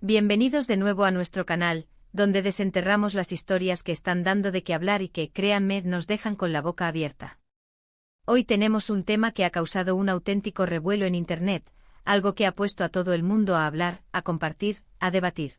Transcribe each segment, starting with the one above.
Bienvenidos de nuevo a nuestro canal, donde desenterramos las historias que están dando de qué hablar y que, créanme, nos dejan con la boca abierta. Hoy tenemos un tema que ha causado un auténtico revuelo en Internet, algo que ha puesto a todo el mundo a hablar, a compartir, a debatir.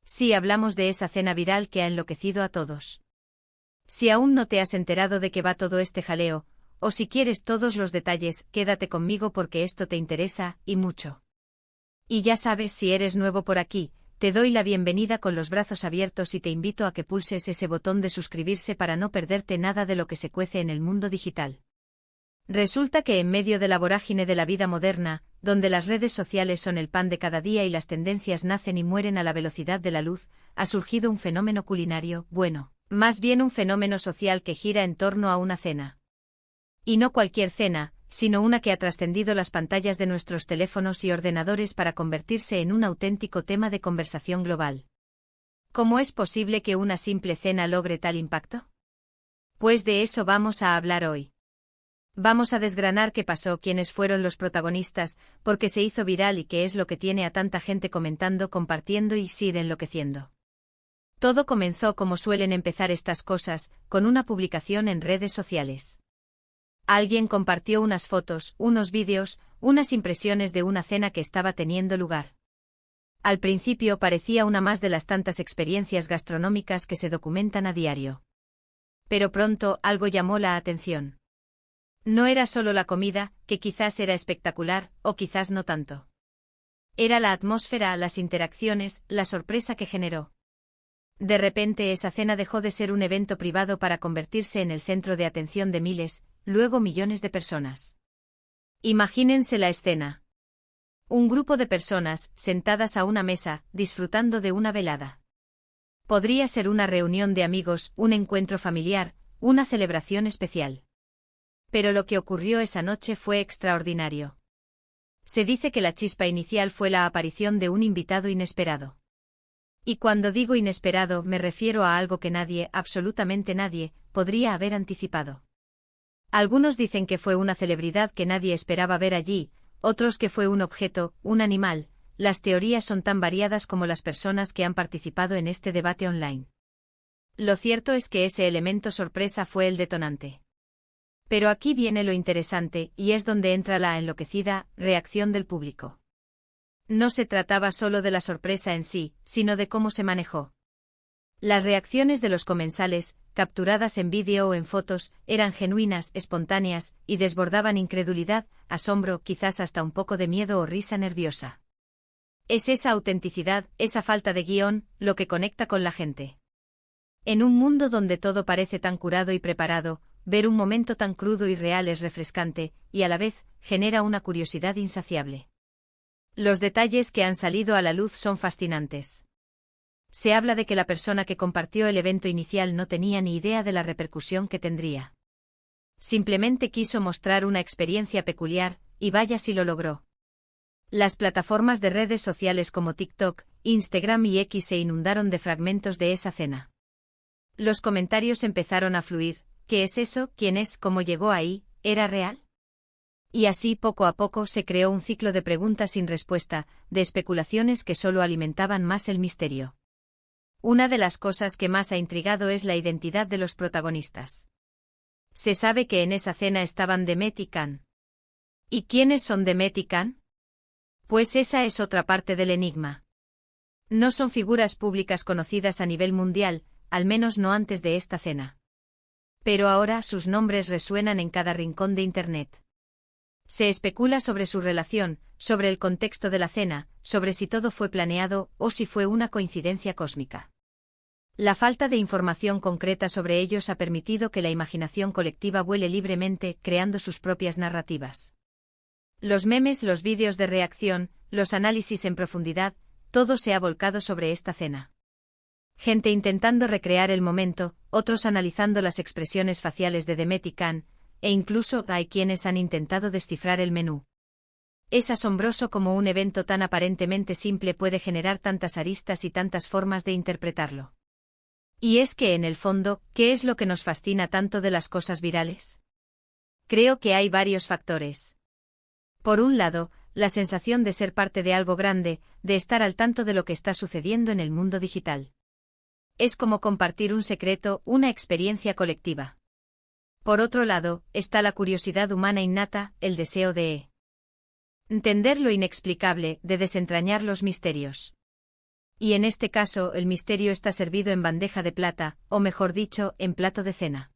Sí, hablamos de esa cena viral que ha enloquecido a todos. Si aún no te has enterado de qué va todo este jaleo, o si quieres todos los detalles, quédate conmigo porque esto te interesa, y mucho. Y ya sabes, si eres nuevo por aquí, te doy la bienvenida con los brazos abiertos y te invito a que pulses ese botón de suscribirse para no perderte nada de lo que se cuece en el mundo digital. Resulta que en medio de la vorágine de la vida moderna, donde las redes sociales son el pan de cada día y las tendencias nacen y mueren a la velocidad de la luz, ha surgido un fenómeno culinario, bueno, más bien un fenómeno social que gira en torno a una cena. Y no cualquier cena, sino una que ha trascendido las pantallas de nuestros teléfonos y ordenadores para convertirse en un auténtico tema de conversación global. ¿Cómo es posible que una simple cena logre tal impacto? Pues de eso vamos a hablar hoy. Vamos a desgranar qué pasó, quiénes fueron los protagonistas, por qué se hizo viral y qué es lo que tiene a tanta gente comentando, compartiendo y sigue enloqueciendo. Todo comenzó como suelen empezar estas cosas, con una publicación en redes sociales. Alguien compartió unas fotos, unos vídeos, unas impresiones de una cena que estaba teniendo lugar. Al principio parecía una más de las tantas experiencias gastronómicas que se documentan a diario. Pero pronto algo llamó la atención. No era solo la comida, que quizás era espectacular, o quizás no tanto. Era la atmósfera, las interacciones, la sorpresa que generó. De repente esa cena dejó de ser un evento privado para convertirse en el centro de atención de miles, luego millones de personas. Imagínense la escena. Un grupo de personas, sentadas a una mesa, disfrutando de una velada. Podría ser una reunión de amigos, un encuentro familiar, una celebración especial. Pero lo que ocurrió esa noche fue extraordinario. Se dice que la chispa inicial fue la aparición de un invitado inesperado. Y cuando digo inesperado me refiero a algo que nadie, absolutamente nadie, podría haber anticipado. Algunos dicen que fue una celebridad que nadie esperaba ver allí, otros que fue un objeto, un animal. Las teorías son tan variadas como las personas que han participado en este debate online. Lo cierto es que ese elemento sorpresa fue el detonante. Pero aquí viene lo interesante, y es donde entra la enloquecida reacción del público. No se trataba solo de la sorpresa en sí, sino de cómo se manejó. Las reacciones de los comensales, capturadas en vídeo o en fotos, eran genuinas, espontáneas, y desbordaban incredulidad, asombro, quizás hasta un poco de miedo o risa nerviosa. Es esa autenticidad, esa falta de guión, lo que conecta con la gente. En un mundo donde todo parece tan curado y preparado, ver un momento tan crudo y real es refrescante, y a la vez, genera una curiosidad insaciable. Los detalles que han salido a la luz son fascinantes. Se habla de que la persona que compartió el evento inicial no tenía ni idea de la repercusión que tendría. Simplemente quiso mostrar una experiencia peculiar, y vaya si lo logró. Las plataformas de redes sociales como TikTok, Instagram y X se inundaron de fragmentos de esa cena. Los comentarios empezaron a fluir. ¿Qué es eso? ¿Quién es? ¿Cómo llegó ahí? ¿Era real? Y así poco a poco se creó un ciclo de preguntas sin respuesta, de especulaciones que solo alimentaban más el misterio. Una de las cosas que más ha intrigado es la identidad de los protagonistas. Se sabe que en esa cena estaban Demet y Can. ¿Y quiénes son Demet y Can? Pues esa es otra parte del enigma. No son figuras públicas conocidas a nivel mundial, al menos no antes de esta cena. Pero ahora sus nombres resuenan en cada rincón de Internet. Se especula sobre su relación, sobre el contexto de la cena, sobre si todo fue planeado o si fue una coincidencia cósmica. La falta de información concreta sobre ellos ha permitido que la imaginación colectiva vuele libremente, creando sus propias narrativas. Los memes, los vídeos de reacción, los análisis en profundidad, todo se ha volcado sobre esta cena. Gente intentando recrear el momento, otros analizando las expresiones faciales de Demet y Can, e incluso hay quienes han intentado descifrar el menú. Es asombroso cómo un evento tan aparentemente simple puede generar tantas aristas y tantas formas de interpretarlo. Y es que en el fondo, ¿qué es lo que nos fascina tanto de las cosas virales? Creo que hay varios factores. Por un lado, la sensación de ser parte de algo grande, de estar al tanto de lo que está sucediendo en el mundo digital. Es como compartir un secreto, una experiencia colectiva. Por otro lado, está la curiosidad humana innata, el deseo de entender lo inexplicable, de desentrañar los misterios. Y en este caso, el misterio está servido en bandeja de plata, o mejor dicho, en plato de cena.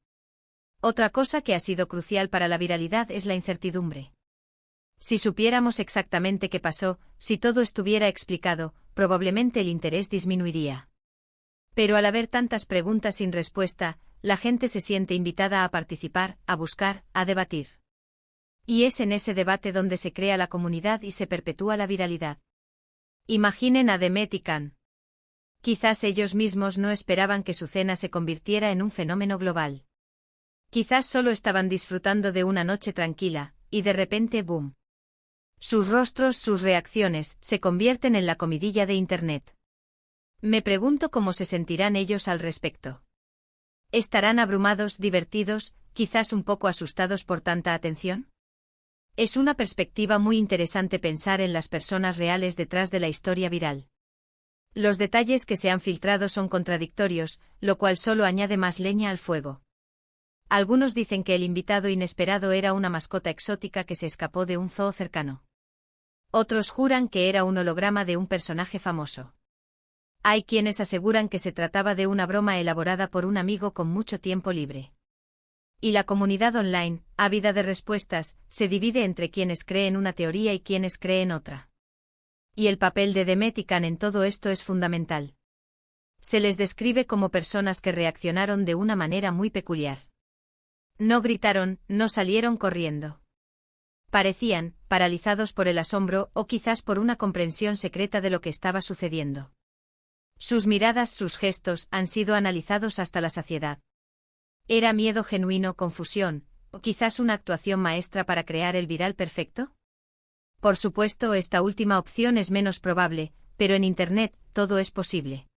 Otra cosa que ha sido crucial para la viralidad es la incertidumbre. Si supiéramos exactamente qué pasó, si todo estuviera explicado, probablemente el interés disminuiría. Pero al haber tantas preguntas sin respuesta, la gente se siente invitada a participar, a buscar, a debatir. Y es en ese debate donde se crea la comunidad y se perpetúa la viralidad. Imaginen a Demet y Can. Quizás ellos mismos no esperaban que su cena se convirtiera en un fenómeno global. Quizás solo estaban disfrutando de una noche tranquila, y de repente ¡boom! Sus rostros, sus reacciones, se convierten en la comidilla de Internet. Me pregunto cómo se sentirán ellos al respecto. ¿Estarán abrumados, divertidos, quizás un poco asustados por tanta atención? Es una perspectiva muy interesante pensar en las personas reales detrás de la historia viral. Los detalles que se han filtrado son contradictorios, lo cual solo añade más leña al fuego. Algunos dicen que el invitado inesperado era una mascota exótica que se escapó de un zoo cercano. Otros juran que era un holograma de un personaje famoso. Hay quienes aseguran que se trataba de una broma elaborada por un amigo con mucho tiempo libre. Y la comunidad online, ávida de respuestas, se divide entre quienes creen una teoría y quienes creen otra. Y el papel de Demet y Can en todo esto es fundamental. Se les describe como personas que reaccionaron de una manera muy peculiar. No gritaron, no salieron corriendo. Parecían paralizados por el asombro o quizás por una comprensión secreta de lo que estaba sucediendo. Sus miradas, sus gestos, han sido analizados hasta la saciedad. ¿Era miedo genuino, confusión, o quizás una actuación maestra para crear el viral perfecto? Por supuesto, esta última opción es menos probable, pero en Internet, todo es posible.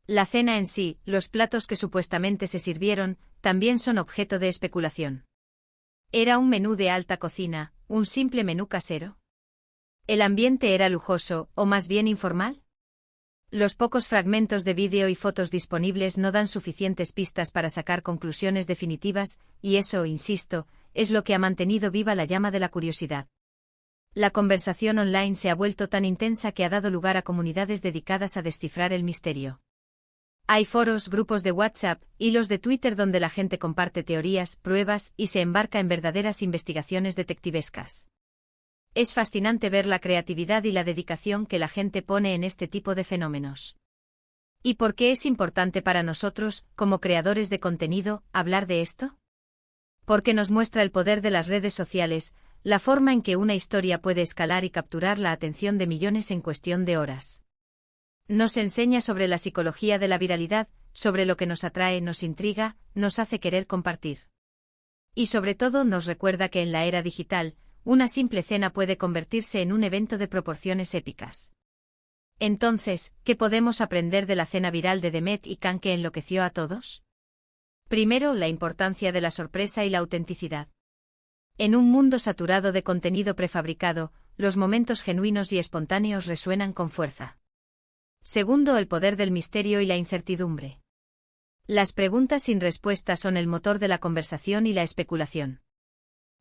La cena en sí, los platos que supuestamente se sirvieron, también son objeto de especulación. ¿Era un menú de alta cocina, un simple menú casero? ¿El ambiente era lujoso, o más bien informal? Los pocos fragmentos de vídeo y fotos disponibles no dan suficientes pistas para sacar conclusiones definitivas, y eso, insisto, es lo que ha mantenido viva la llama de la curiosidad. La conversación online se ha vuelto tan intensa que ha dado lugar a comunidades dedicadas a descifrar el misterio. Hay foros, grupos de WhatsApp, hilos de Twitter donde la gente comparte teorías, pruebas y se embarca en verdaderas investigaciones detectivescas. Es fascinante ver la creatividad y la dedicación que la gente pone en este tipo de fenómenos. ¿Y por qué es importante para nosotros, como creadores de contenido, hablar de esto? Porque nos muestra el poder de las redes sociales, la forma en que una historia puede escalar y capturar la atención de millones en cuestión de horas. Nos enseña sobre la psicología de la viralidad, sobre lo que nos atrae, nos intriga, nos hace querer compartir. Y sobre todo nos recuerda que en la era digital, una simple cena puede convertirse en un evento de proporciones épicas. Entonces, ¿qué podemos aprender de la cena viral de Demet y Can que enloqueció a todos? Primero, la importancia de la sorpresa y la autenticidad. En un mundo saturado de contenido prefabricado, los momentos genuinos y espontáneos resuenan con fuerza. Segundo, el poder del misterio y la incertidumbre. Las preguntas sin respuesta son el motor de la conversación y la especulación.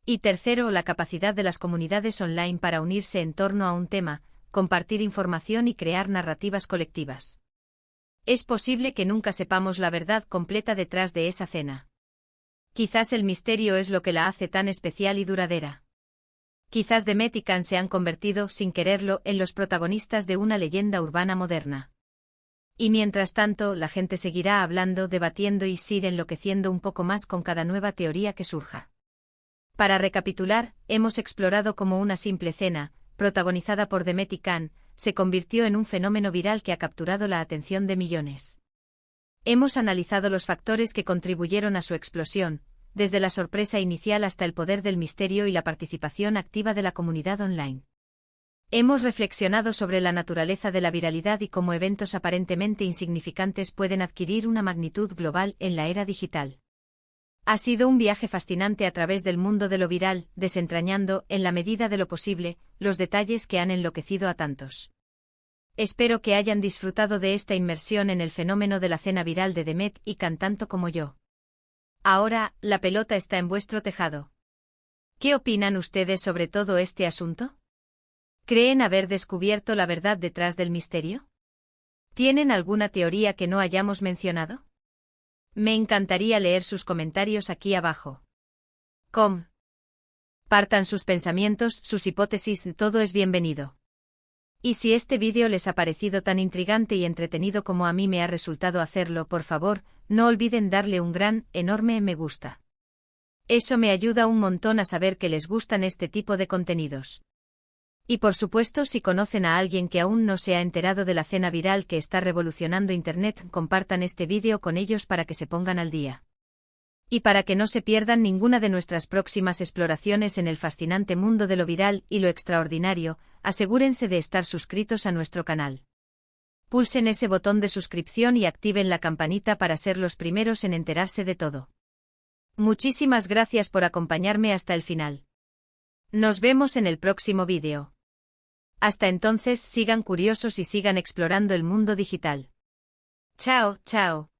Y tercero, la capacidad de las comunidades online para unirse en torno a un tema, compartir información y crear narrativas colectivas. Es posible que nunca sepamos la verdad completa detrás de esa cena. Quizás el misterio es lo que la hace tan especial y duradera. Quizás Demet y Can se han convertido, sin quererlo, en los protagonistas de una leyenda urbana moderna. Y mientras tanto, la gente seguirá hablando, debatiendo y seguir enloqueciendo un poco más con cada nueva teoría que surja. Para recapitular, hemos explorado cómo una simple cena, protagonizada por Demet y Can, se convirtió en un fenómeno viral que ha capturado la atención de millones. Hemos analizado los factores que contribuyeron a su explosión, desde la sorpresa inicial hasta el poder del misterio y la participación activa de la comunidad online. Hemos reflexionado sobre la naturaleza de la viralidad y cómo eventos aparentemente insignificantes pueden adquirir una magnitud global en la era digital. Ha sido un viaje fascinante a través del mundo de lo viral, desentrañando, en la medida de lo posible, los detalles que han enloquecido a tantos. Espero que hayan disfrutado de esta inmersión en el fenómeno de la cena viral de Demet y Can tanto como yo. Ahora, la pelota está en vuestro tejado. ¿Qué opinan ustedes sobre todo este asunto? ¿Creen haber descubierto la verdad detrás del misterio? ¿Tienen alguna teoría que no hayamos mencionado? Me encantaría leer sus comentarios aquí abajo. Partan sus pensamientos, sus hipótesis, todo es bienvenido. Y si este vídeo les ha parecido tan intrigante y entretenido como a mí me ha resultado hacerlo, por favor, no olviden darle un gran, enorme me gusta. Eso me ayuda un montón a saber que les gustan este tipo de contenidos. Y por supuesto, si conocen a alguien que aún no se ha enterado de la cena viral que está revolucionando Internet, compartan este vídeo con ellos para que se pongan al día. Y para que no se pierdan ninguna de nuestras próximas exploraciones en el fascinante mundo de lo viral y lo extraordinario, asegúrense de estar suscritos a nuestro canal. Pulsen ese botón de suscripción y activen la campanita para ser los primeros en enterarse de todo. Muchísimas gracias por acompañarme hasta el final. Nos vemos en el próximo vídeo. Hasta entonces, sigan curiosos y sigan explorando el mundo digital. Chao, chao.